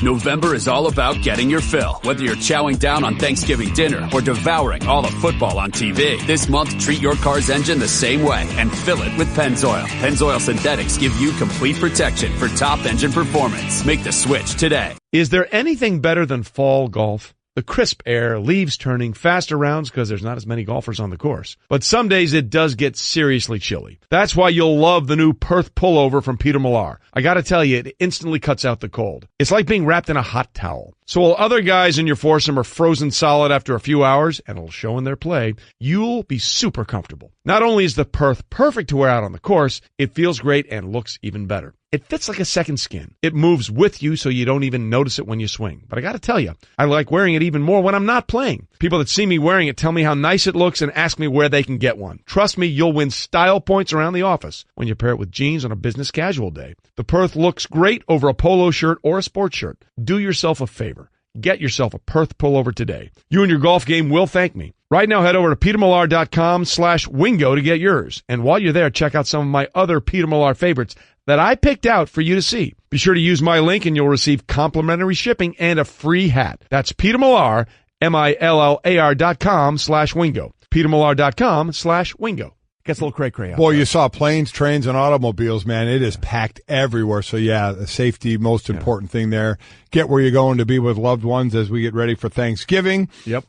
November is all about getting your fill. Whether you're chowing down on Thanksgiving dinner or devouring all the football on TV, this month treat your car's engine the same way and fill it with Pennzoil. Pennzoil Synthetics give you complete protection for top engine performance. Make the switch today. Is there anything better than fall golf? The crisp air, leaves turning, faster rounds because there's not as many golfers on the course. But some days it does get seriously chilly. That's why you'll love the new Perth pullover from Peter Millar. I gotta tell you, it instantly cuts out the cold. It's like being wrapped in a hot towel. So while other guys in your foursome are frozen solid after a few hours, and it'll show in their play, you'll be super comfortable. Not only is the Perth perfect to wear out on the course, it feels great and looks even better. It fits like a second skin. It moves with you so you don't even notice it when you swing. But I gotta tell you, I like wearing it even more when I'm not playing. People that see me wearing it tell me how nice it looks and ask me where they can get one. Trust me, you'll win style points around the office when you pair it with jeans on a business casual day. The Perth looks great over a polo shirt or a sports shirt. Do yourself a favor. Get yourself a Perth pullover today. You and your golf game will thank me. Right now, head over to petermillar.com/wingo to get yours. And while you're there, check out some of my other Peter Millar favorites that I picked out for you to see. Be sure to use my link and you'll receive complimentary shipping and a free hat. That's Peter Millar, MILLAR.com/wingo. petermillar.com/wingo. Gets a little cray-cray out Boy, there. you saw planes, trains, and automobiles, man. It is packed everywhere. So, yeah, the safety, most important thing there. Get where you're going to be with loved ones as we get ready for Thanksgiving. Yep.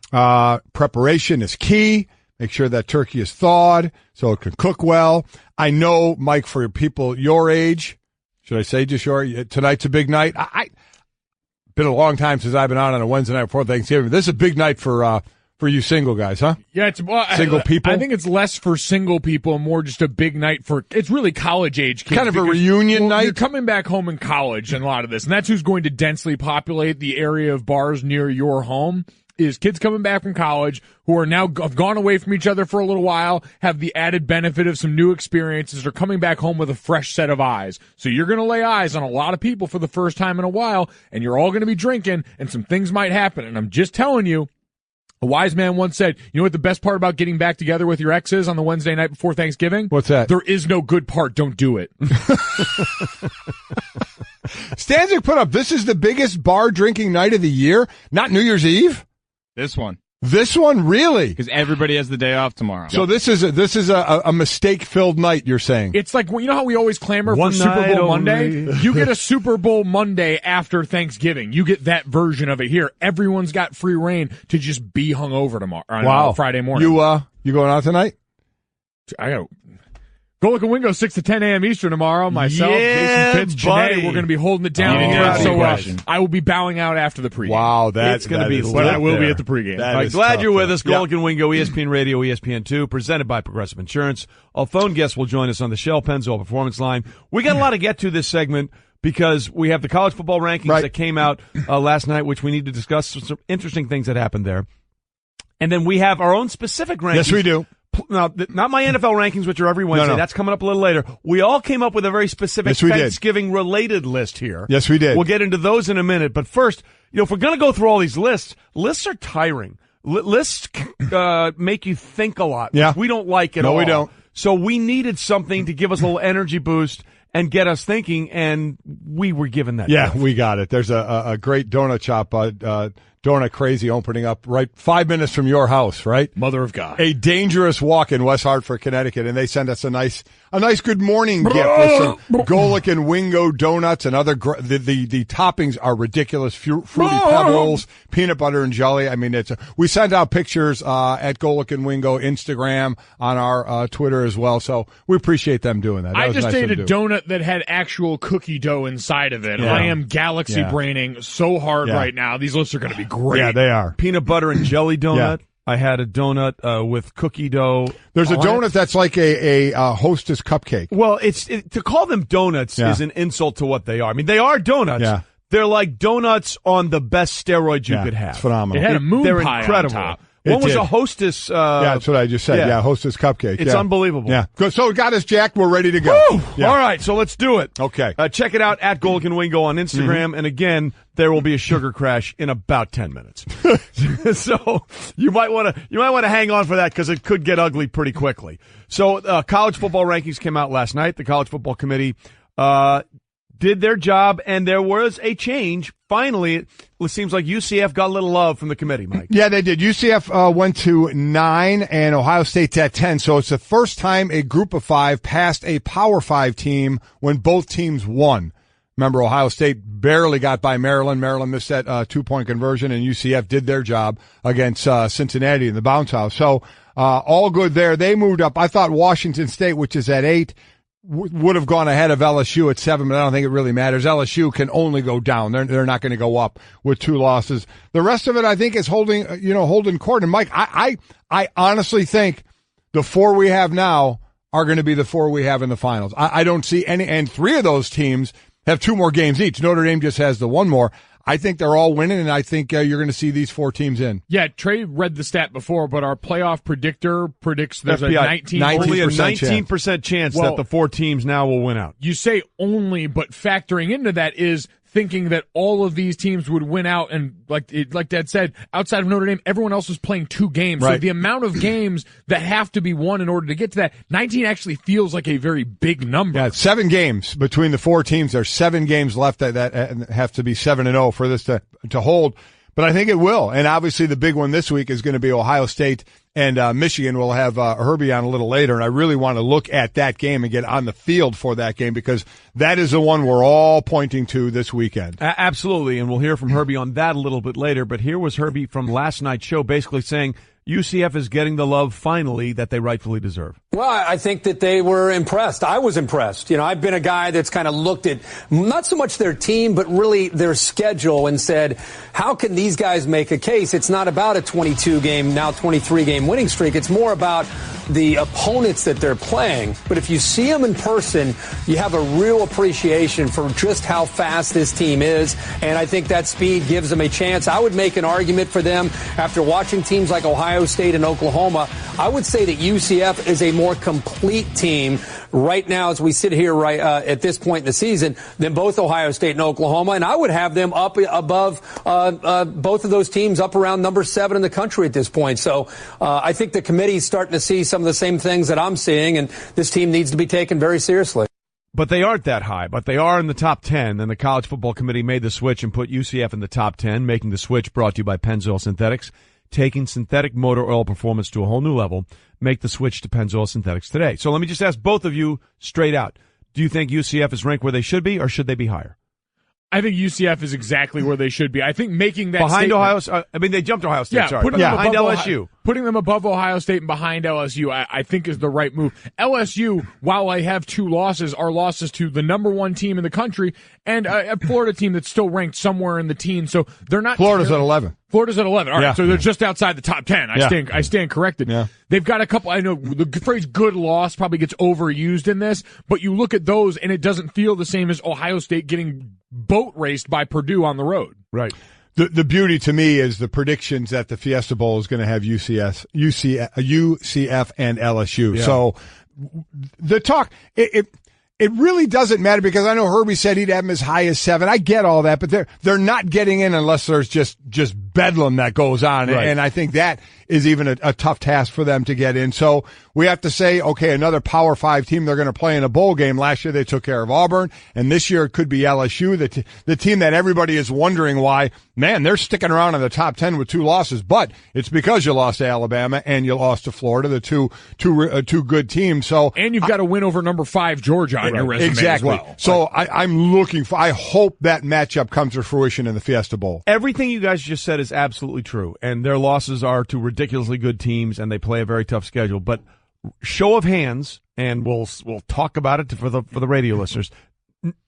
Preparation is key. Make sure that turkey is thawed so it can cook well. I know, Mike, for people your age, should I say just tonight's a big night. Been a long time since I've been out on a Wednesday night before Thanksgiving. This is a big night for you single guys, huh? Yeah, single people. I think it's less for single people and more just a big night for. It's really college age kids. Kind of a reunion night. You're coming back home in college, and a lot of this, and that's who's going to densely populate the area of bars near your home. Is kids coming back from college who are now have gone away from each other for a little while, have the added benefit of some new experiences, are coming back home with a fresh set of eyes. So you're going to lay eyes on a lot of people for the first time in a while, and you're all going to be drinking, and some things might happen. And I'm just telling you, a wise man once said, you know what the best part about getting back together with your ex is on the Wednesday night before Thanksgiving? What's that? There is no good part. Don't do it. Stanzik put up, this is the biggest bar drinking night of the year, not New Year's Eve? This one. This one, really? Because everybody has the day off tomorrow. So this is a mistake-filled night, you're saying? It's like, you know how we always clamor for Super Bowl Monday? You get a Super Bowl Monday after Thanksgiving. You get that version of it here. Everyone's got free reign to just be hungover tomorrow. On Friday morning. You going out tonight? I got Golic Wingo 6 to 10 a.m. Eastern tomorrow. Myself, Jason Fitz, Janae, we're going to be holding it down here. So I will be bowing out after the pregame. Wow, that's going to be. But I will be at the pregame. Right, glad you're with us. Golic and Wingo, ESPN Radio, ESPN2, presented by Progressive Insurance. Our phone guest will join us on the Shell Pennzoil Performance Line. We got a lot to get to this segment because we have the college football rankings that came out last night, which we need to discuss some interesting things that happened there. And then we have our own specific rankings. Yes, we do. Now, not my NFL rankings, which are every Wednesday. No. That's coming up a little later. We all came up with a very specific Thanksgiving-related list here. Yes, we did. We'll get into those in a minute. But first, if we're going to go through all these lists are tiring. Lists make you think a lot, which we don't like at all. No, we don't. So we needed something to give us a little energy boost and get us thinking, and we were given that. Yeah, gift. we got it. There's a great donut shop, Donut Crazy, opening up right 5 minutes from your house, right? Mother of God. A dangerous walk in West Hartford, Connecticut, and they send us a nice good morning gift with some Golic and Wingo donuts and other. The toppings are ridiculous. Fruity pebbles, peanut butter and jelly. I mean, we sent out pictures at Golic and Wingo Instagram, on our Twitter as well. So we appreciate them doing that. I just ate a donut that had actual cookie dough inside of it. Yeah. I am galaxy braining so hard right now. These lists are going to be great. Yeah, they are. Peanut butter and jelly donut. Yeah. I had a donut with cookie dough. There's a donut that's like a Hostess cupcake. Well, to call them donuts is an insult to what they are. I mean, they are donuts. Yeah. They're like donuts on the best steroids you could have. It's phenomenal. It had a moon They're pie incredible. on top. One was a Hostess. That's what I just said. Yeah, Hostess cupcake. It's unbelievable. Yeah. So it got us jacked. We're ready to go. Yeah. All right, so let's do it. Okay. Check it out at Golic and Wingo on Instagram. And again, there will be a sugar crash in about 10 minutes. So you might want to hang on for that because it could get ugly pretty quickly. So college football rankings came out last night. The College Football Committee did their job, and there was a change. Finally, it seems like UCF got a little love from the committee, Mike. Yeah, they did. UCF went to 9 and Ohio State's at 10. So it's the first time a group of 5 passed a Power 5 team when both teams won. Remember, Ohio State barely got by Maryland. Maryland missed that 2-point conversion, and UCF did their job against Cincinnati in the bounce house. So all good there. They moved up. I thought Washington State, which is at 8, would have gone ahead of LSU at 7, but I don't think it really matters. LSU can only go down. They're not going to go up with 2 losses. The rest of it, I think, is holding court. And Mike, I honestly think the 4 we have now are going to be the 4 we have in the finals. I don't see any, and 3 of those teams have 2 more games each. Notre Dame just has the 1 more. I think they're all winning, and I think you're going to see these 4 teams in. Yeah, Trey read the stat before, but our playoff predictor predicts there's a 19% chance that the 4 teams now will win out. You say only, but factoring into that is thinking that all of these teams would win out, and like Dad said, outside of Notre Dame, everyone else is playing 2 games. Right. So the amount of games that have to be won in order to get to that, 19 actually feels like a very big number. Yeah, 7 games between the 4 teams. There's 7 games left that have to be 7-0 for this to hold. But I think it will. And obviously the big one this week is going to be Ohio State and Michigan. We'll have Herbie on a little later, and I really want to look at that game and get on the field for that game because that is the one we're all pointing to this weekend. Absolutely, and we'll hear from Herbie on that a little bit later. But here was Herbie from last night's show basically saying UCF is getting the love finally that they rightfully deserve. Well, I think that they were impressed. I was impressed. You know, I've been a guy that's kind of looked at not so much their team, but really their schedule and said, how can these guys make a case? It's not about a 22-game, now 23-game winning streak. It's more about the opponents that they're playing. But if you see them in person, you have a real appreciation for just how fast this team is. And I think that speed gives them a chance. I would make an argument for them after watching teams like Ohio State and Oklahoma. I would say that UCF is a more complete team right now as we sit here at this point in the season than both Ohio State and Oklahoma. And I would have them up above both of those teams up around number 7 in the country at this point. So I think the committee is starting to see some of the same things that I'm seeing, and this team needs to be taken very seriously. But they aren't that high, but they are in the top 10. And the College Football Committee made the switch and put UCF in the top 10, making the switch brought to you by Pennzoil Synthetics. Taking synthetic motor oil performance to a whole new level. Make the switch to Pennzoil Synthetics today. So let me just ask both of you straight out. Do you think UCF is ranked where they should be, or should they be higher? I think UCF is exactly where they should be. I think making that behind statement, Ohio. I mean, they jumped Ohio State. Yeah, sorry, behind LSU. Putting them above Ohio State and behind LSU, I think is the right move. LSU, while I have 2 losses, are losses to the number 1 team in the country and a Florida team that's still ranked somewhere in the teens. So they're not. Florida's at 11. Florida's at 11. All right, so they're just outside the top 10. I stand corrected. Yeah. They've got a couple. I know the phrase "good loss" probably gets overused in this, but you look at those and it doesn't feel the same as Ohio State getting boat raced by Purdue on the road. Right. The beauty to me is the predictions that the Fiesta Bowl is going to have UCF and LSU. Yeah. So the talk, it really doesn't matter because I know Herbie said he'd have them as high as 7. I get all that, but they're not getting in unless there's just bedlam that goes on. Right. And I think that is even a tough task for them to get in. So we have to say, okay, another Power 5 team they're going to play in a bowl game. Last year they took care of Auburn, and this year it could be LSU, the team that everybody is wondering why, man, they're sticking around in the top 10 with 2 losses, but it's because you lost to Alabama and you lost to Florida, the two good teams. So and you've got to win over number 5 Georgia on your resume exactly. as well. So I'm looking for. I hope that matchup comes to fruition in the Fiesta Bowl. Everything you guys just said is absolutely true, and their losses are to ridiculously good teams, and they play a very tough schedule. But show of hands, and we'll talk about it for the radio listeners.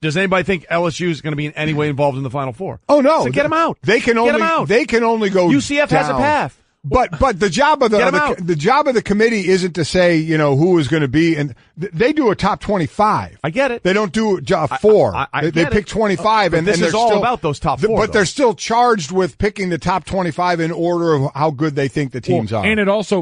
Does anybody think LSU is going to be in any way involved in the Final Four? Oh no! So get them out. They can only go. UCF down. has a path. But the job of the job of the committee isn't to say, who is going to be, and they do a top 25. I get it. They don't do 4. They pick 25, but and this and is all about those top 4. But they're still charged with picking the top 25 in order of how good they think the teams are. And it also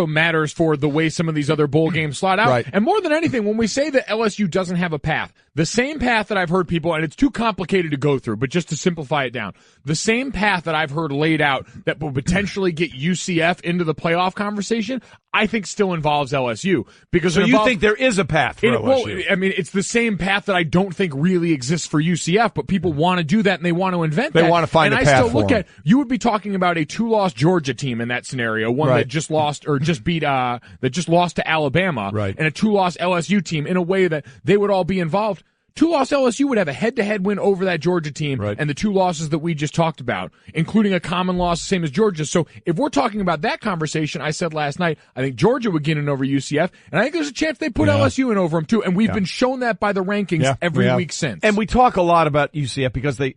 matters for the way some of these other bowl games slot out. Right. And more than anything, when we say that LSU doesn't have a path, the same path that I've heard people, and it's too complicated to go through, but just to simplify it down, the same path that I've heard laid out that will potentially get UCF into the playoff conversation, I think still involves LSU. Because so you think there is a path for LSU? Well, I mean, it's the same path that I don't think really exists for UCF, but people want to do that and they want to invent that. They want to find a path for And I still look them. at, you would be talking about a 2-loss Georgia team in that scenario, one that just lost or just beat, that just lost to Alabama, and a 2-loss LSU team in a way that they would all be involved. 2-loss LSU would have a head-to-head win over that Georgia team and the 2 losses that we just talked about, including a common loss, same as Georgia. So if we're talking about that conversation, I said last night, I think Georgia would get in over UCF, and I think there's a chance they put LSU in over them too. And we've been shown that by the rankings every week since. And we talk a lot about UCF because they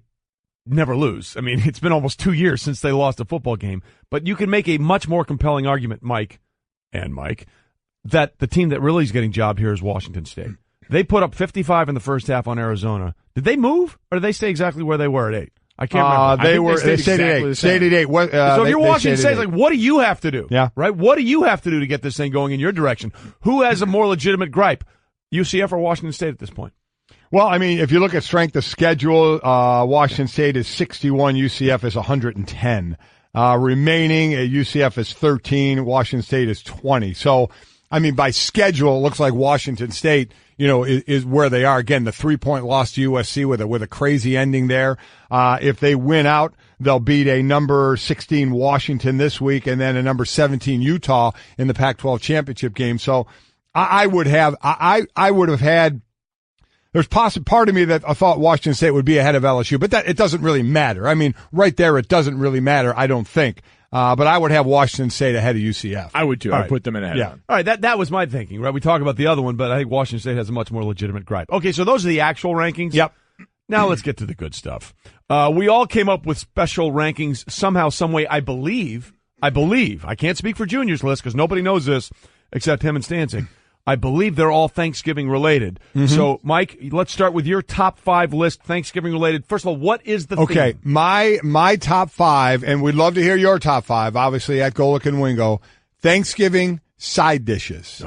never lose. I mean, it's been almost 2 years since they lost a football game. But you can make a much more compelling argument, Mike, that the team that really is getting jobbed here is Washington State. They put up 55 in the first half on Arizona. Did they move, or did they stay exactly where they were at 8? I can't remember. They stayed at 8. Stayed at 8. So if you're Washington State, it's like, what do you have to do? Yeah. Right? What do you have to do to get this thing going in your direction? Who has a more legitimate gripe, UCF or Washington State at this point? Well, I mean, if you look at strength of schedule, Washington State is 61, UCF is 110. Remaining, UCF is 13, Washington State is 20. So, I mean, by schedule, it looks like Washington State, is where they are. Again, the 3-point loss to USC with a crazy ending there. If they win out, they'll beat a number 16 Washington this week and then a number 17 Utah in the Pac-12 championship game. So I would have had, there's part of me that I thought Washington State would be ahead of LSU, but that it doesn't really matter. I mean, right there, it doesn't really matter, I don't think. But I would have Washington State ahead of UCF. I would too. I'd put them in ahead. Yeah. Of them. All right, that was my thinking, right? We talk about the other one, but I think Washington State has a much more legitimate gripe. Okay, so those are the actual rankings. Yep. Now let's get to the good stuff. We all came up with special rankings somehow, some way, I believe. I can't speak for Junior's list because nobody knows this except him and Stancing. I believe they're all Thanksgiving related. Mm-hmm. So, Mike, let's start with your top 5 list, Thanksgiving related. First of all, what is the theme? My top 5, and we'd love to hear your top 5, obviously at Golic and Wingo, Thanksgiving side dishes.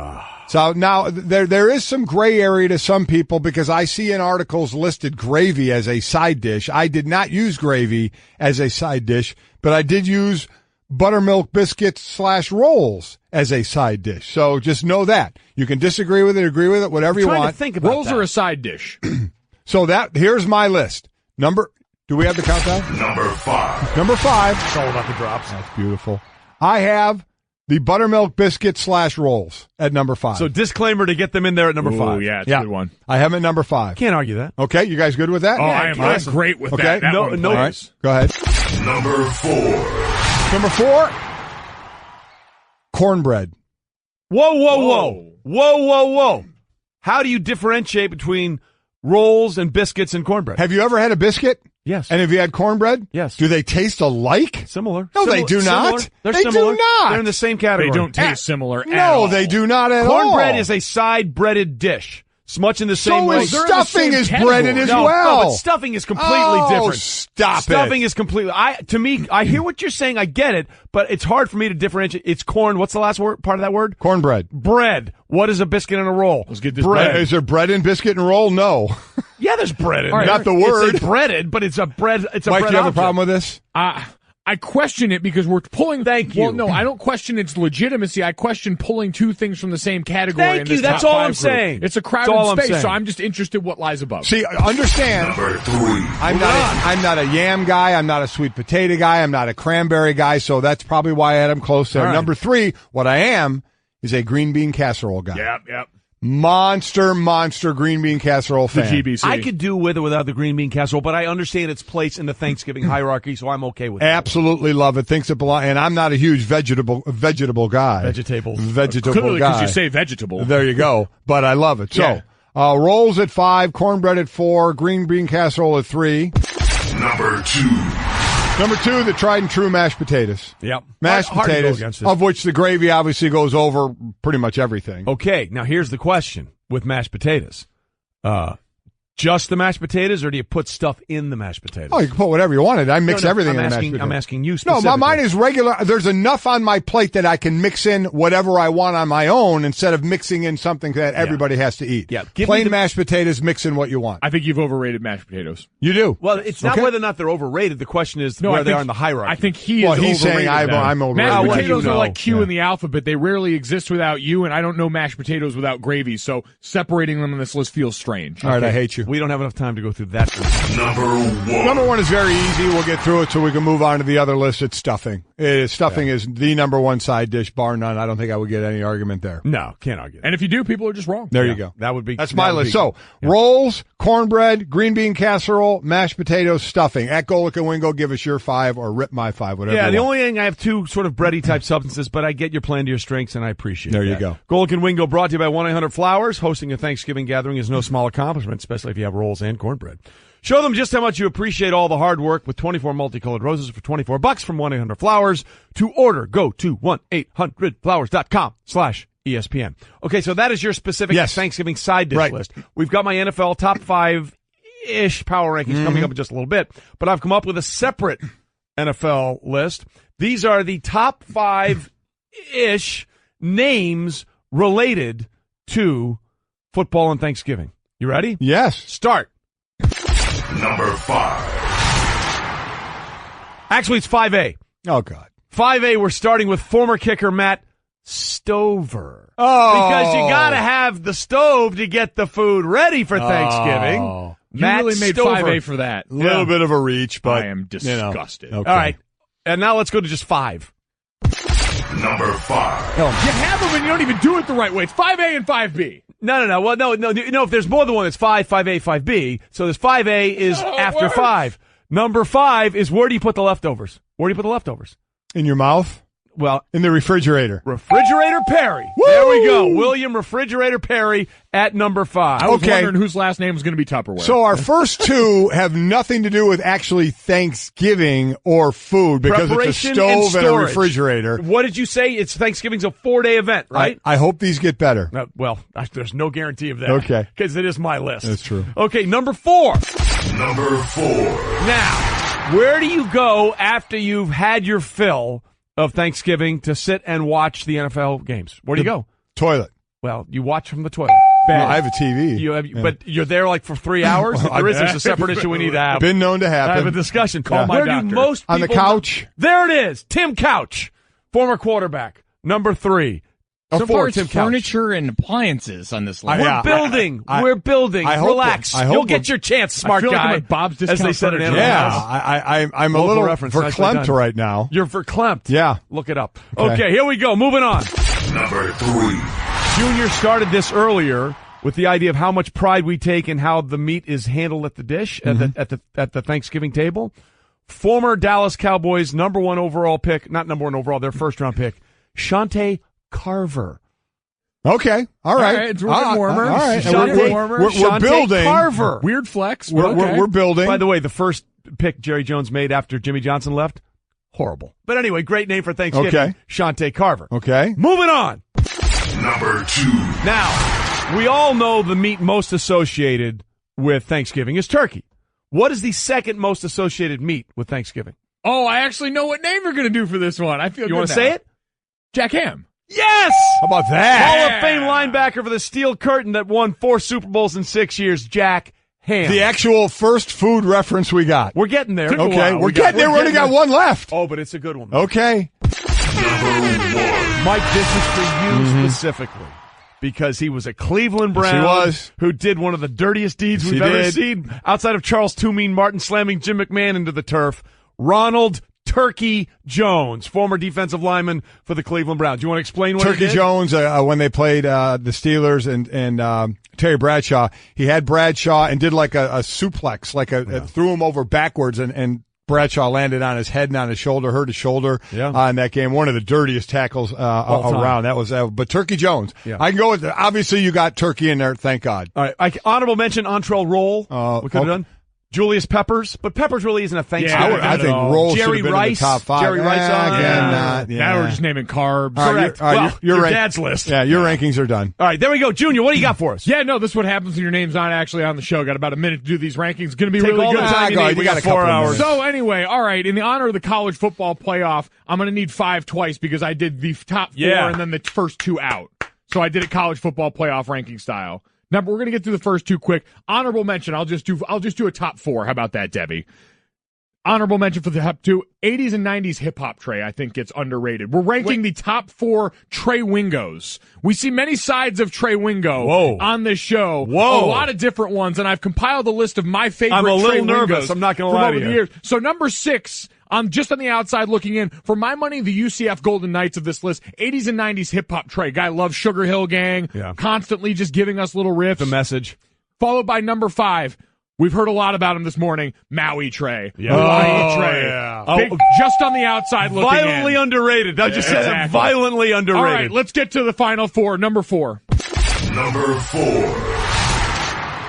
So now there is some gray area to some people because I see in articles listed gravy as a side dish. I did not use gravy as a side dish, but I did use buttermilk biscuits / rolls as a side dish. So just know that. You can disagree with it, agree with it, whatever you want. To think about rolls that. are a side dish. So here's my list. Do we have the countdown? Number 5. Number 5. It's all about the drops. That's beautiful. I have the buttermilk biscuits / rolls at number 5. So disclaimer to get them in there at number 5. Yeah, it's a good one. I have them at number 5. Can't argue that. Okay, you guys good with that? Oh, I'm great with that. That one All right, go ahead. Number 4. Number 4, cornbread. Whoa. How do you differentiate between rolls and biscuits and cornbread? Have you ever had a biscuit? Yes. And have you had cornbread? Yes. Do they taste alike? Similar. No, they do not. Similar. They're They similar. do not. They're in the same category. They don't taste similar at No, all. they do not at all. Cornbread is a side-breaded dish. It's much in the same So way. is stuffing is category. breaded as No, well. but stuffing is completely different. Stop Stuffing it. is completely. To me, I hear what you're saying. I get it, but it's hard for me to differentiate. It's corn. What's the last word? Part of that word? Cornbread. Bread. What is a biscuit and a roll? Let's get this bread. Is there bread in biscuit and roll? No. Yeah, there's bread in All right, there. not the word. It's breaded, but it's a bread. It's a Mike, bread do you have object. a problem with this? I question it because we're pulling. Thank you. Well, no, I don't question its legitimacy. I question pulling two things from the same category. Thank in you. this That's top all 5 I'm group. saying. It's a crowded That's all I'm space, saying. so I'm just interested what lies above. See, understand. Number 3. I'm not a yam guy. I'm not a sweet potato guy. I'm not a cranberry guy. So that's probably why I had him close there. All right. Number 3, what I am is a green bean casserole guy. Yep. Monster green bean casserole The fan. GBC. I could do with or without the green bean casserole, but I understand its place in the Thanksgiving hierarchy, so I'm okay with it. Absolutely love it. Thinks it belongs. And I'm not a huge vegetable guy. Vegetables. Vegetable Clearly, guy. because you say vegetable. There you go. But I love it. So, rolls at 5, cornbread at 4, green bean casserole at 3. Number 2. Number 2, the tried and true mashed potatoes. Yep. Mashed Hard to go potatoes, against this. of which the gravy obviously goes over pretty much everything. Okay, now here's the question with mashed potatoes. Just the mashed potatoes, or do you put stuff in the mashed potatoes? Oh, you can put whatever you wanted. I mix everything in the mashed potatoes. I'm asking you No, specifically. mine is regular. There's enough on my plate that I can mix in whatever I want on my own instead of mixing in something that everybody has to eat. Yeah. Plain mashed potatoes, mix in what you want. I think you've overrated mashed potatoes. You do. Well, it's not whether or not they're overrated. The question is where they are in the hierarchy. I think he's saying overrated them. I'm overrated. Mashed Well, potatoes you are know. like Q in the alphabet. They rarely exist without you, and I don't know mashed potatoes without gravy, so separating them on this list feels strange. All right, I hate you. We don't have enough time to go through that. Number one is very easy. We'll get through it so we can move on to the other list. It's stuffing. Stuffing is the number one side dish, bar none. I don't think I would get any argument there. No, can't argue. And if you do, people are just wrong. There you go. That's my list. So, rolls, cornbread, green bean casserole, mashed potatoes, stuffing. At Golic and Wingo, give us your 5 or rip my 5, whatever. Yeah, you the want. only thing, I have 2 sort of bready type substances, but I get your plan to your strengths, and I appreciate it. There you go. Golic and Wingo brought to you by 1-800-Flowers. Hosting a Thanksgiving gathering is no small accomplishment, especially if you have rolls and cornbread. Show them just how much you appreciate all the hard work with 24 multicolored roses for $24 from 1-800-Flowers. To order, go to 1-800-Flowers.com/ESPN. Okay, so that is your specific Thanksgiving side dish list. We've got my NFL top 5-ish power rankings coming up in just a little bit, but I've come up with a separate NFL list. These are the top 5-ish names related to football and Thanksgiving. You ready? Yes. Start. Number 5. Actually, it's 5A. Oh, God. 5A, we're starting with former kicker Matt Stover. Oh. Because you got to have the stove to get the food ready for Thanksgiving. Oh. Matt You really made Stover. 5A for that. A little bit of a reach, but I am disgusted. Okay. All right. And now let's go to just 5. Number 5. You have them and you don't even do it the right way. It's 5A and 5B. No. Well, no. If there's more than one, it's 5, 5A, 5B. So this 5A is after 5. Number 5 is where do you put the leftovers? Where do you put the leftovers? In your mouth? Well, in the refrigerator. Refrigerator Perry. Woo! There we go. William Refrigerator Perry at number 5. I was wondering whose last name was going to be Tupperware. So our first 2 have nothing to do with actually Thanksgiving or food because it's a stove and a refrigerator. What did you say? It's Thanksgiving's a 4-day event, right? I hope these get better. Well, there's no guarantee of that. Okay. Because it is my list. That's true. Okay, number 4. Number 4. Now, where do you go after you've had your fill of Thanksgiving to sit and watch the NFL games? Where do you go? Toilet. Well, you watch from the toilet. Well, I have a TV. But you're there like for 3 hours? There's a separate issue we need to have. Been known to happen. Have a discussion. Call my doctor. Where do most people on the couch? There it is. Tim Couch, former quarterback. Number 3. So far, it's furniture and appliances on this list. We're building. We're building. Relax. You'll get your chance, smart guy. Like I'm at Bob's Discount as they said in Furniture. I'm a little verklempt right now. You're verklempt. Yeah. Look it up. Okay, here we go. Moving on. Number 3. Junior started this earlier with the idea of how much pride we take in how the meat is handled at the dish, at the Thanksgiving table. Former Dallas Cowboys number 1 overall pick, not number 1 overall, their first round pick, Shante Carver. Okay. All right. It's a little bit warmer. All right. We're building. Carver. Weird flex. We're building. By the way, the first pick Jerry Jones made after Jimmy Johnson left, horrible. But anyway, great name for Thanksgiving. Okay. Shante Carver. Okay. Moving on. Number 2. Now, we all know the meat most associated with Thanksgiving is turkey. What is the second most associated meat with Thanksgiving? Oh, I actually know what name you're going to do for this one. I feel You want to say it? Jack Ham. Yes! How about that? Hall of Fame linebacker for the Steel Curtain that won 4 Super Bowls in 6 years, Jack Ham. The actual first food reference we got. We're getting there. Okay, we're getting there. We only got one left. Oh, but it's a good one. Okay. Mike, this is for you specifically. Because he was a Cleveland Brown Yes, he was. who did one of the dirtiest deeds Yes, we've he ever did. seen outside of Charles Too Mean Martin slamming Jim McMahon into the turf. Ronald Turkey Jones, former defensive lineman for the Cleveland Browns. Do you want to explain what Turkey he did? Jones, when they played the Steelers and Terry Bradshaw, he had Bradshaw and did like a suplex, threw him over backwards, and Bradshaw landed on his head and on his shoulder, hurt his shoulder in that game. One of the dirtiest tackles around. That was, but Turkey Jones. Yeah. I can go with that. Obviously, you got Turkey in there. Thank God. All right. Honorable mention, Entree Roll. We could have done. Julius Peppers, but Peppers really isn't a Thanksgiving. I think Roll Jerry should have been Rice, in the top 5. Jerry Rice on. Now we're just naming carbs. Correct. Your dad's list. Yeah, your rankings are done. All right, there we go. Junior, what do you got for us? Yeah, no, this is what happens when your name's not actually on the show. Got about a minute to do these rankings. Going to be Take really all good. the time you need. We got 4 hours. So anyway, all right, in the honor of the college football playoff, I'm going to need 5 twice because I did the top 4 and then the first 2 out. So I did it college football playoff ranking style. Now, we're going to get through the first 2 quick. Honorable mention, I'll just do a top 4. How about that, Debbie? Honorable mention for the top 2, 80s and 90s hip-hop Trey, I think gets underrated. We're ranking the top 4 Trey Wingos. We see many sides of Trey Wingo on this show. A lot of different ones, and I've compiled a list of my favorite Trey Wingos. I'm a little nervous. I'm not going to lie to you. Years. So number 6, I'm just on the outside looking in. For my money, the UCF Golden Knights of this list, 80s and 90s hip-hop Trey. Guy loves Sugar Hill Gang, constantly just giving us little riffs. The message. Followed by number 5. We've heard a lot about him this morning. Maui Trey. Yeah. Trey. Yeah. Big, just on the outside looking violently in. Underrated. I just said it. Violently underrated. All right, let's get to the final 4. Number 4. Number 4.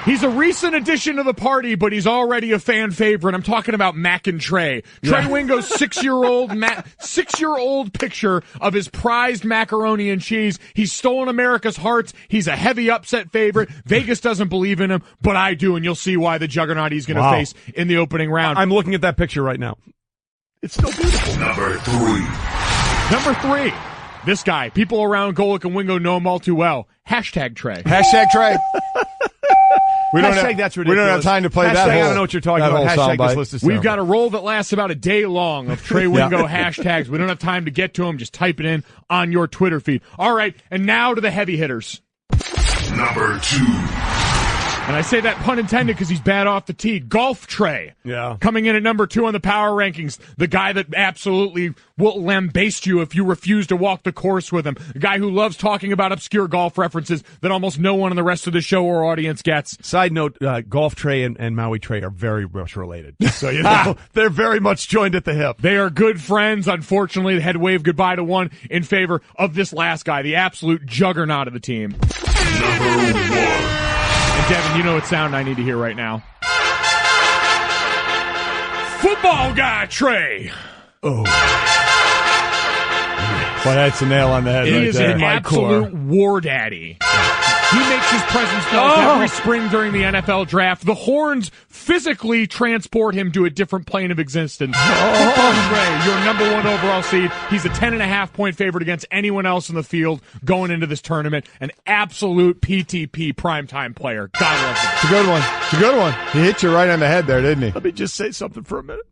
He's a recent addition to the party, but he's already a fan favorite. I'm talking about Mac and Trey. Trey Wingo's 6-year-old picture of his prized macaroni and cheese. He's stolen America's hearts. He's a heavy upset favorite. Vegas doesn't believe in him, but I do, and you'll see why the juggernaut he's going to face in the opening round. I'm looking at that picture right now. It's still beautiful. Number 3. This guy, people around Golic and Wingo know him all too well. Hashtag Trey. Hashtag Trey. That's ridiculous. We don't have time to play that whole. I don't know what you're talking about. Hashtag this list is We've got a roll that lasts about a day long of Trey Wingo hashtags. We don't have time to get to them. Just type it in on your Twitter feed. All right, and now to the heavy hitters. Number 2. And I say that pun intended because he's bad off the tee. Golf Trey. Yeah. Coming in at number 2 on the power rankings. The guy that absolutely will lambaste you if you refuse to walk the course with him. The guy who loves talking about obscure golf references that almost no one in the rest of the show or audience gets. Side note, Golf Trey and Maui Trey are very much related. So, they're very much joined at the hip. They are good friends. Unfortunately, they had to wave goodbye to one in favor of this last guy, the absolute juggernaut of the team. Number 1. And Devin, you know what sound I need to hear right now. Football guy Trey. Oh. Well, that's a nail on the head. He right is there. an absolute war daddy. He makes his presence felt every spring during the NFL draft. The horns physically transport him to a different plane of existence. Trey, your number 1 overall seed. He's a 10.5-point favorite against anyone else in the field going into this tournament. An absolute PTP primetime player. God loves him. It's a good one. It's a good one. He hit you right on the head there, didn't he? Let me just say something for a minute.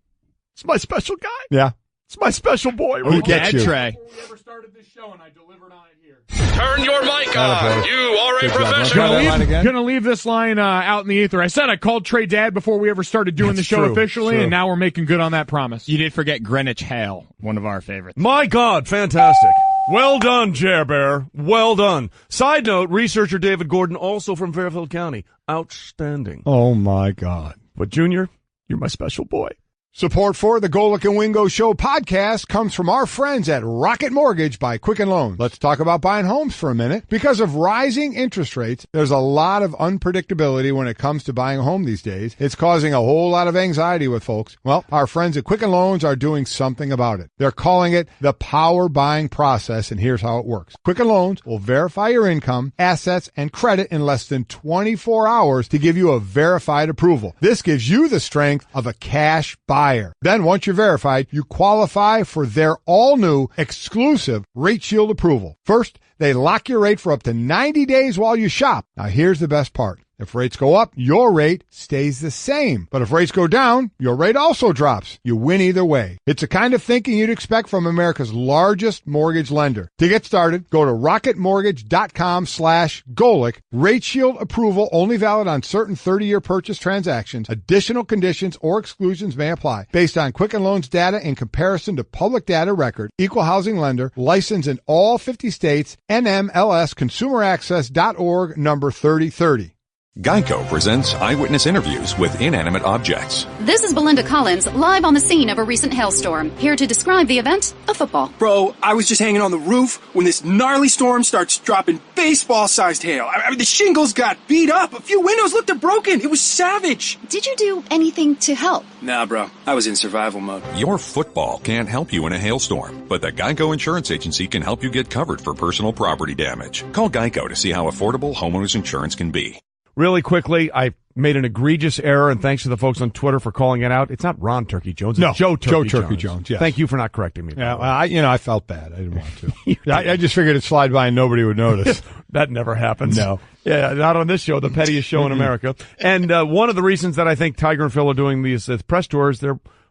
It's my special guy. Yeah. It's my special boy. Who gets you? Trey. Before we ever started this show, and I delivered on it here. Turn your mic on. You are a professional. Gonna leave this line out in the ether. I said I called Trey Dad before we ever started doing the show officially, and now we're making good on that promise. You did forget Greenwich Hale, one of our favorites. My God, fantastic. Well done, Jer Bear. Well done. Side note, researcher David Gordon, also from Fairfield County. Outstanding. Oh, my God. But, Junior, you're my special boy. Support for the Golic and Wingo Show podcast comes from our friends at Rocket Mortgage by Quicken Loans. Let's talk about buying homes for a minute. Because of rising interest rates, there's a lot of unpredictability when it comes to buying a home these days. It's causing a whole lot of anxiety with folks. Well, our friends at Quicken Loans are doing something about it. They're calling it the power buying process, and here's how it works. Quicken Loans will verify your income, assets, and credit in less than 24 hours to give you a verified approval. This gives you the strength of a cash buyer. Then once you're verified, you qualify for their all-new exclusive Rate Shield approval. First, they lock your rate for up to 90 days while you shop. Now here's the best part. If rates go up, your rate stays the same. But if rates go down, your rate also drops. You win either way. It's the kind of thinking you'd expect from America's largest mortgage lender. To get started, go to rocketmortgage.com/Golic. Rate Shield approval only valid on certain 30-year purchase transactions. Additional conditions or exclusions may apply. Based on Quicken Loans data in comparison to public data record. Equal housing lender. Licensed in all 50 states. NMLS ConsumerAccess.org number 3030. Geico presents eyewitness interviews with inanimate objects. This is Belinda Collins, live on the scene of a recent hailstorm. Here to describe the event, a football. Bro, I was just hanging on the roof when this gnarly storm starts dropping baseball-sized hail. I mean, the shingles got beat up. A few windows looked broken. It was savage. Did you do anything to help? Nah, bro. I was in survival mode. Your football can't help you in a hailstorm, but the Geico Insurance Agency can help you get covered for personal property damage. Call Geico to see how affordable homeowners insurance can be. Really quickly, I made an egregious error, and thanks to the folks on Twitter for calling it out. It's not Ron Turkey Jones. It's Joe Turkey Jones. Yes. Thank you for not correcting me. Yeah, well, I felt bad. I didn't want to. I just figured it'd slide by and nobody would notice. That never happens. No. Yeah, not on this show, the pettiest show in America. And one of the reasons that I think Tiger and Phil are doing these press tours, they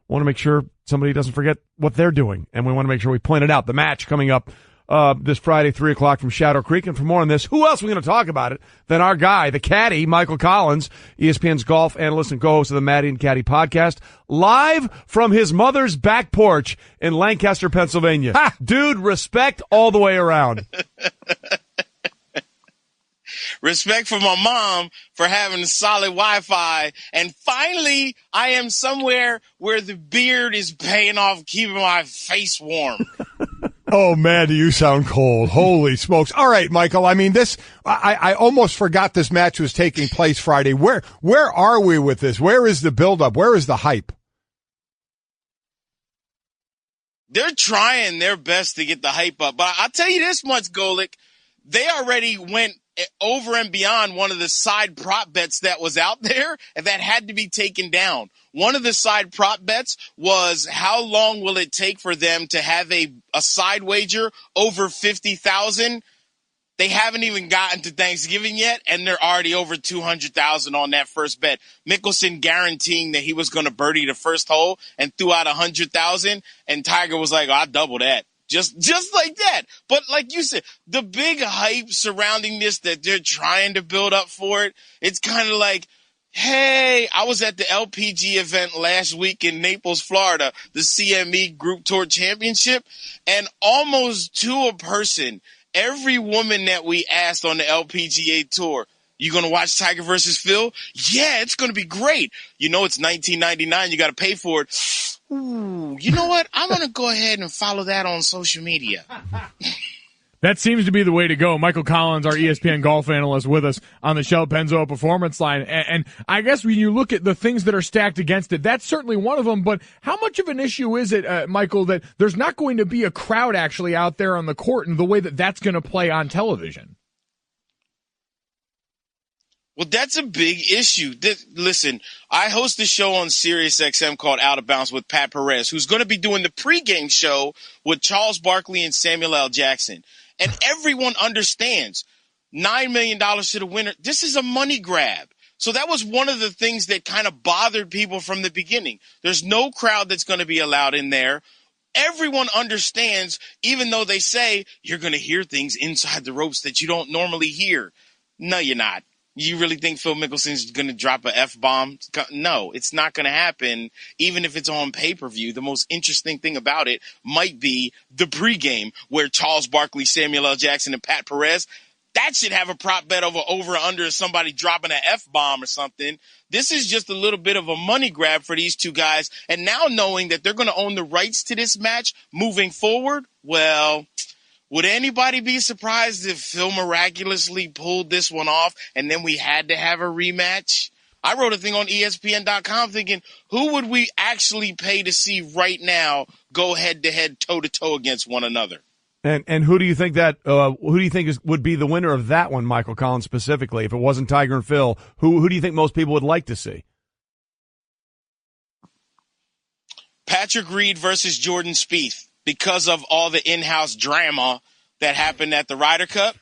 want to make sure somebody doesn't forget what they're doing, and we want to make sure we point it out. The match coming up this Friday, 3 o'clock from Shadow Creek. And for more on this, who else are we going to talk about it than our guy, the caddy, Michael Collins, ESPN's golf analyst and co-host of the Maddie and Caddy podcast, live from his mother's back porch in Lancaster, Pennsylvania. Ha! Dude, respect all the way around. Respect for my mom for having solid Wi-Fi. And finally, I am somewhere where the beard is paying off, keeping my face warm. Oh, man, do you sound cold. Holy smokes. All right, Michael, I mean, I almost forgot this match was taking place Friday. Where are we with this? Where is the buildup? Where is the hype? They're trying their best to get the hype up. But I'll tell you this much, Golic. They already went over and beyond one of the side prop bets that was out there and that had to be taken down. One of the side prop bets was how long will it take for them to have a side wager over 50,000. They haven't even gotten to Thanksgiving yet, and they're already over 200,000 on that first bet. Mickelson guaranteeing that he was going to birdie the first hole and threw out 100,000, and Tiger was like, I'll double that. Just like that. But like you said, the big hype surrounding this that they're trying to build up for it, it's kind of like, hey, I was at the LPG event last week in Naples, Florida, the CME Group Tour Championship, and almost to a person, every woman that we asked on the LPGA Tour, you going to watch Tiger versus Phil? Yeah, it's going to be great. You know, it's $19.99. You got to pay for it. Ooh, you know what? I'm going to go ahead and follow that on social media. That seems to be the way to go. Michael Collins, our ESPN golf analyst, with us on the Shell Pennzoil Performance Line. And I guess when you look at the things that are stacked against it, that's certainly one of them. But how much of an issue is it, Michael, that there's not going to be a crowd actually out there on the court and the way that that's going to play on television? Well, that's a big issue. Listen, I host a show on SiriusXM called Out of Bounds with Pat Perez, who's going to be doing the pregame show with Charles Barkley and Samuel L. Jackson. And everyone understands $9 million to the winner. This is a money grab. So that was one of the things that kind of bothered people from the beginning. There's no crowd that's going to be allowed in there. Everyone understands, even though they say you're going to hear things inside the ropes that you don't normally hear. No, you're not. You really think Phil Mickelson's going to drop a F-bomb? No, it's not going to happen, even if it's on pay-per-view. The most interesting thing about it might be the pregame where Charles Barkley, Samuel L. Jackson, and Pat Perez, that should have a prop bet over or under somebody dropping an F-bomb or something. This is just a little bit of a money grab for these two guys. And now knowing that they're going to own the rights to this match moving forward, well, would anybody be surprised if Phil miraculously pulled this one off and then we had to have a rematch? I wrote a thing on ESPN.com thinking, who would we actually pay to see right now go head-to-head, toe-to-toe against one another? And who do you think would be the winner of that one, Michael Collins specifically? If it wasn't Tiger and Phil, who do you think most people would like to see? Patrick Reed versus Jordan Spieth. Because of all the in-house drama that happened at the Ryder Cup,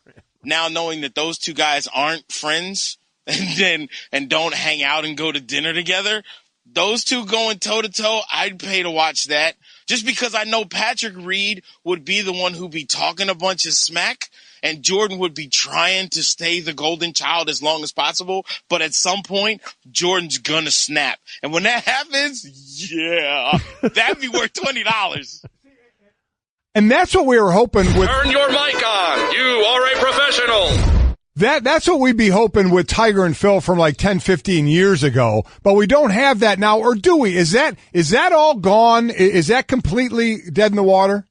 now knowing that those two guys aren't friends and don't hang out and go to dinner together, those two going toe-to-toe, I'd pay to watch that. Just because I know Patrick Reed would be the one who'd be talking a bunch of smack, and Jordan would be trying to stay the golden child as long as possible. But at some point, Jordan's going to snap. And when that happens, yeah, that'd be worth $20. And that's what we were hoping with. Turn your mic on. You are a professional. That's what we'd be hoping with Tiger and Phil from like 10, 15 years ago, but we don't have that now, or do we? Is that all gone? Is that completely dead in the water?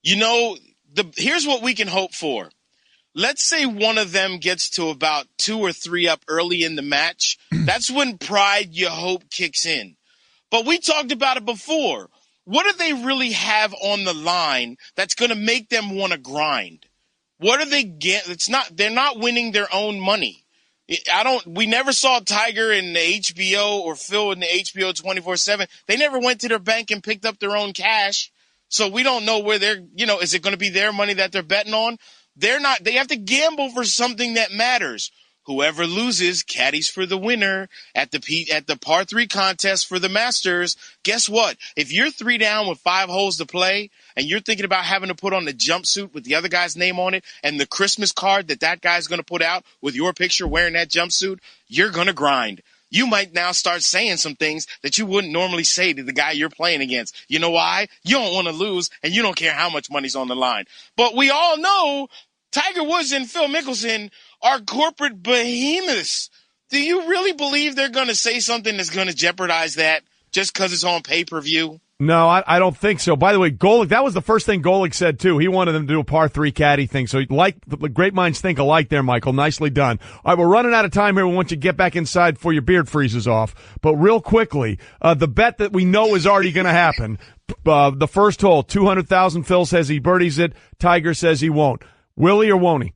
Here's what we can hope for. Let's say one of them gets to about 2 or 3 up early in the match. That's when pride, you hope, kicks in. But we talked about it before. What do they really have on the line that's going to make them want to grind? What do they get? They're not winning their own money. We never saw Tiger in the HBO or Phil in the HBO 24/7. They never went to their bank and picked up their own cash. So we don't know where is it going to be their money that they're betting on? They have to gamble for something that matters. Whoever loses caddies for the winner at the par 3 contest for the Masters. Guess what? If you're 3 down with 5 holes to play and you're thinking about having to put on the jumpsuit with the other guy's name on it and the Christmas card that guy's going to put out with your picture wearing that jumpsuit, you're going to grind. You might now start saying some things that you wouldn't normally say to the guy you're playing against. You know why? You don't want to lose, and you don't care how much money's on the line. But we all know Tiger Woods and Phil Mickelson are corporate behemoths. Do you really believe they're going to say something that's going to jeopardize that just because it's on pay-per-view? No, I don't think so. By the way, Golic, that was the first thing Golic said, too. He wanted them to do a par 3 caddy thing. So, the great minds think alike there, Michael. Nicely done. All right, we're running out of time here. We want you to get back inside before your beard freezes off. But real quickly, the bet that we know is already going to happen, the first hole, 200,000. Phil says he birdies it. Tiger says he won't. Will he or won't he?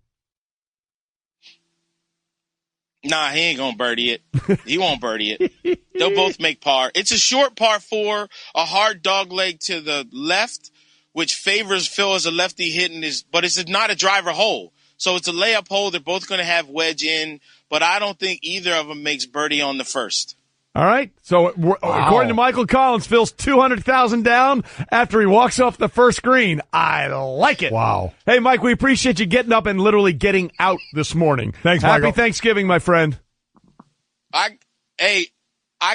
Nah, he ain't gonna birdie it. He won't birdie it. They'll both make par. It's a short par 4, a hard dog leg to the left, which favors Phil as a lefty hitting but it's not a driver hole. So it's a layup hole. They're both gonna have wedge in, but I don't think either of them makes birdie on the first. All right. So, according to Michael Collins, Phil's 200,000 down after he walks off the first green. I like it. Wow. Hey, Mike, we appreciate you getting up and literally getting out this morning. Thanks, Michael. Happy Thanksgiving, my friend. I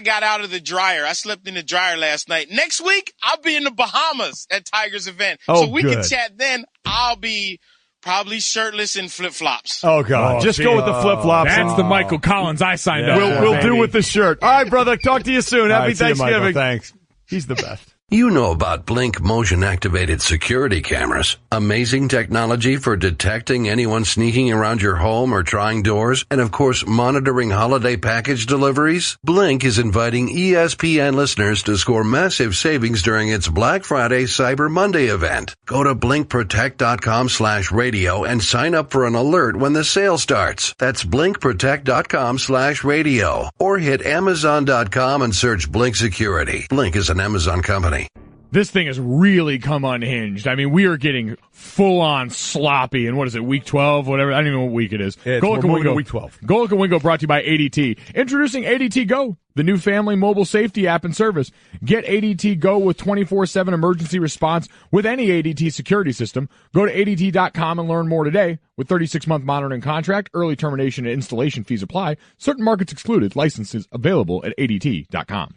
got out of the dryer. I slept in the dryer last night. Next week, I'll be in the Bahamas at Tiger's event. Oh, so we can chat then. I'll be probably shirtless in flip-flops. Oh, God. Just go with the flip-flops. That's the Michael Collins I signed up for. We'll do with the shirt. All right, brother. Talk to you soon. Happy Thanksgiving. You, Michael. Thanks. He's the best. You know about Blink motion-activated security cameras. Amazing technology for detecting anyone sneaking around your home or trying doors, and of course, monitoring holiday package deliveries. Blink is inviting ESPN listeners to score massive savings during its Black Friday Cyber Monday event. Go to blinkprotect.com/radio and sign up for an alert when the sale starts. That's blinkprotect.com/radio. Or hit Amazon.com and search Blink Security. Blink is an Amazon company. This thing has really come unhinged. I mean, we are getting full-on sloppy. And what is it, week 12, whatever? I don't even know what week it is. Golic Wingo, week 12. Golic Wingo brought to you by ADT. Introducing ADT Go, the new family mobile safety app and service. Get ADT Go with 24/7 emergency response with any ADT security system. Go to ADT.com and learn more today. With 36-month monitoring contract, early termination and installation fees apply. Certain markets excluded. Licenses available at ADT.com.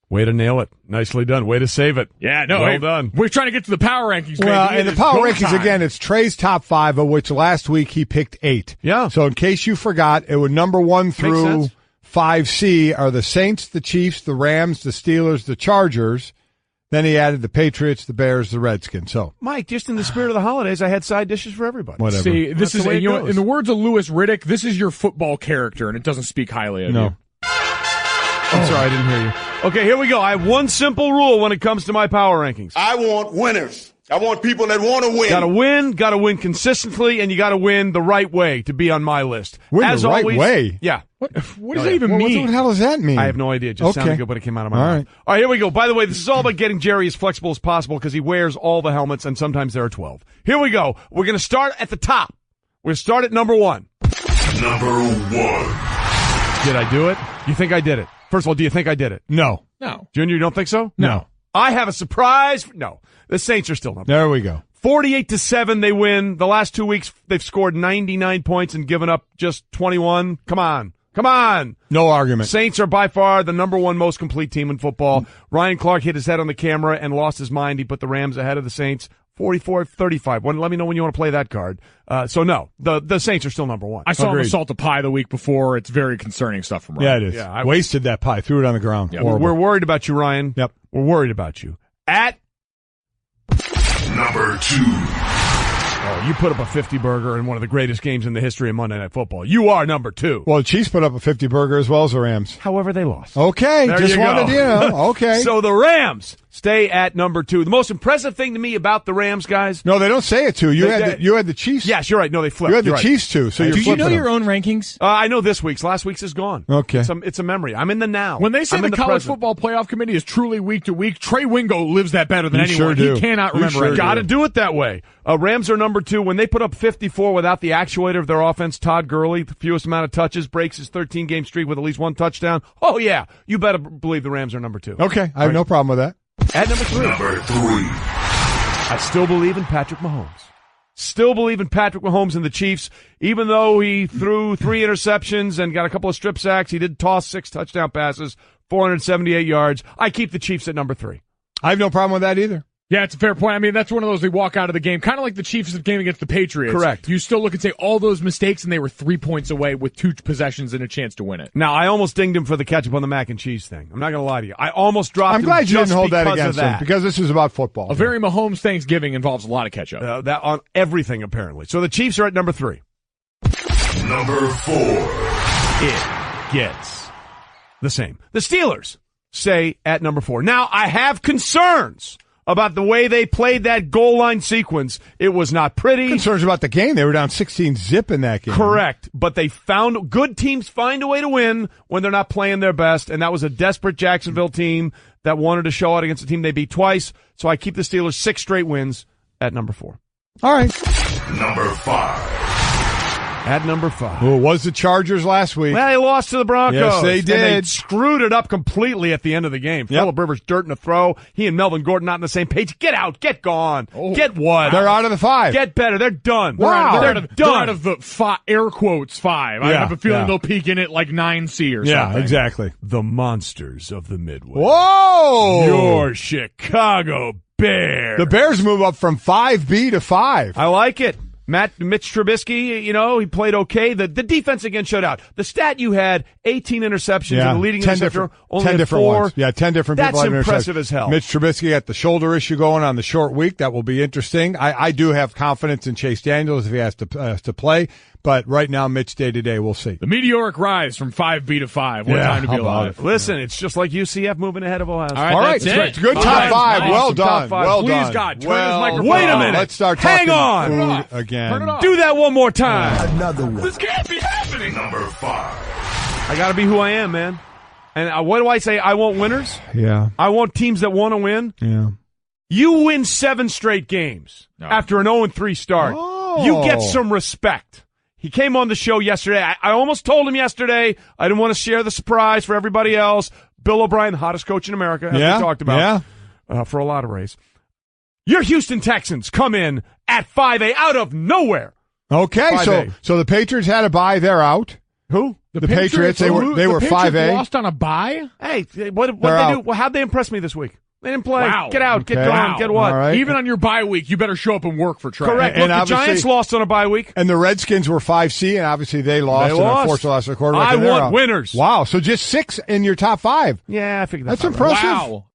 Way to nail it. Nicely done. Way to save it. Yeah, no, well done. We're trying to get to the power rankings. Well, and the power rankings, again, it's Trey's top 5, of which last week he picked 8. Yeah. So in case you forgot, it would number 1 through 5C are the Saints, the Chiefs, the Rams, the Steelers, the Chargers. Then he added the Patriots, the Bears, the Redskins. So, Mike, just in the spirit of the holidays, I had side dishes for everybody. Whatever. See, this is, in the words of Louis Riddick, this is your football character, and it doesn't speak highly of you. I'm sorry, I didn't hear you. Okay, here we go. I have one simple rule when it comes to my power rankings. I want winners. I want people that want to win. Got to win consistently, and you got to win the right way to be on my list. Win As the right always, way? Yeah. What does that even mean? What the hell does that mean? I have no idea. It just sounded good when it came out of my mouth. Right. All right, here we go. By the way, this is all about getting Jerry as flexible as possible because he wears all the helmets, and sometimes there are 12. Here we go. We're going to start at the top. We're going to start at number 1. Number 1. Did I do it? You think I did it? First of all, do you think I did it? No. Junior, you don't think so? No. I have a surprise. No. The Saints are still number 1. There we go. 48-7, they win. The last 2 weeks, they've scored 99 points and given up just 21. Come on. No argument. Saints are by far the number 1 most complete team in football. Ryan Clark hit his head on the camera and lost his mind. He put the Rams ahead of the Saints. 44-35. Let me know when you want to play that card. So no, the Saints are still number one. I saw him assault a pie the week before. It's very concerning stuff from Ryan. Yeah, it is. Yeah, wasted that pie. Threw it on the ground. Yeah, we're worried about you, Ryan. Yep. We're worried about you. At number 2. Oh, you put up a 50 burger in one of the greatest games in the history of Monday Night Football. You are number 2. Well, the Chiefs put up a 50 burger as well as the Rams. However, they lost. Okay, there just you wanted go. Okay. So the Rams stay at number 2. The most impressive thing to me about the Rams, guys. No, they don't say it to you. You had the Chiefs. Yes, you're right. No, they flipped. You had the right. Chiefs too. So do you know your own rankings? I know this week's. Last week's is gone. Okay, it's a memory. I'm in the now. When they say the college football playoff committee is truly week to week, Trey Wingo lives that better than anyone. Sure do. He cannot remember. Sure Got to do it that way. Rams are number 2. When they put up 54 without the actuator of their offense, Todd Gurley, the fewest amount of touches, breaks his 13-game streak with at least one touchdown. Oh yeah, you better believe the Rams are number 2. Okay, I have no problem with that. At number 3. Number 3. I still believe in Patrick Mahomes. Still believe in Patrick Mahomes and the Chiefs. Even though he threw 3 interceptions and got a couple of strip sacks, he did toss 6 touchdown passes, 478 yards. I keep the Chiefs at number 3. I have no problem with that either. Yeah, it's a fair point. I mean, that's one of those they walk out of the game, kind of like the Chiefs' game against the Patriots. Correct. You still look and say all those mistakes, and they were 3 points away with 2 possessions and a chance to win it. Now, I almost dinged him for the ketchup on the mac and cheese thing. I'm not going to lie to you. I almost dropped him. I'm glad you just didn't hold that because against of that. him because this is about football. A very Mahomes Thanksgiving involves a lot of ketchup. That on everything, apparently. So the Chiefs are at number 3. Number 4. It gets the same. The Steelers stay at number 4. Now, I have concerns about the way they played that goal line sequence. It was not pretty. Concerns about the game. They were down 16-0 in that game. Correct. But they found good teams find a way to win when they're not playing their best, and that was a desperate Jacksonville team that wanted to show out against a team they beat twice. So I keep the Steelers 6 straight wins at number 4. All right. Number 5. At number 5. Who was the Chargers last week? Well, they lost to the Broncos. Yes, they did. And they screwed it up completely at the end of the game. Phillip Rivers dirt in a throw. He and Melvin Gordon not on the same page. Get out. Get gone. Oh, get what? They're out of the 5. Get better. They're done. Wow. They're out of the air quotes 5. I have a feeling they'll peak in it like 9C or something. Yeah, exactly. The monsters of the Midwest. Whoa! Your Chicago Bears. The Bears move up from 5B to 5. I like it. Mitch Trubisky, he played okay. The defense again showed out. The stat you had, 18 interceptions, and the leading interceptor only 10 had different 4. ones. Yeah, 10 different people. That's impressive as hell. Mitch Trubisky got the shoulder issue going on the short week. That will be interesting. I do have confidence in Chase Daniels if he has to play. But right now, Mitch day-to-day, we'll see. The meteoric rise from 5B to 5. What time to be alive. Listen, it's just like UCF moving ahead of Ohio State. All right, that's good. Top 5. Nice. Well done. Top 5. Well Please, done. God, turn his microphone Wait a off. minute. Let's start Hang talking on. food again. Turn it off. Do that one more time. Another one. This can't be happening. Number 5. I got to be who I am, man. And what do I say? I want winners. Yeah. I want teams that want to win. Yeah. You win 7 straight games after an 0-3 start. Oh. You get some respect. He came on the show yesterday. I almost told him yesterday. I didn't want to share the surprise for everybody else. Bill O'Brien, hottest coach in America, as we talked about for a lot of race. Your Houston Texans come in at 5A out of nowhere. Okay, 5A. so the Patriots had a bye. They're out. Who? The Patriots. They were the Patriots 5A. lost on a bye? Hey, what they do? Well, how'd they impress me this week? They didn't play. Wow. Get out. Get Okay. going. Wow. Get what? All right. Even on your bye week, you better show up and work for Trey. Correct. And Look, the Giants lost on a bye week. And the Redskins were 5C, and obviously they lost. And unfortunately lost their quarterback. I and they're want out. winners. Wow, so just 6 in your top 5. Yeah, I figured That's that. impressive. Wow.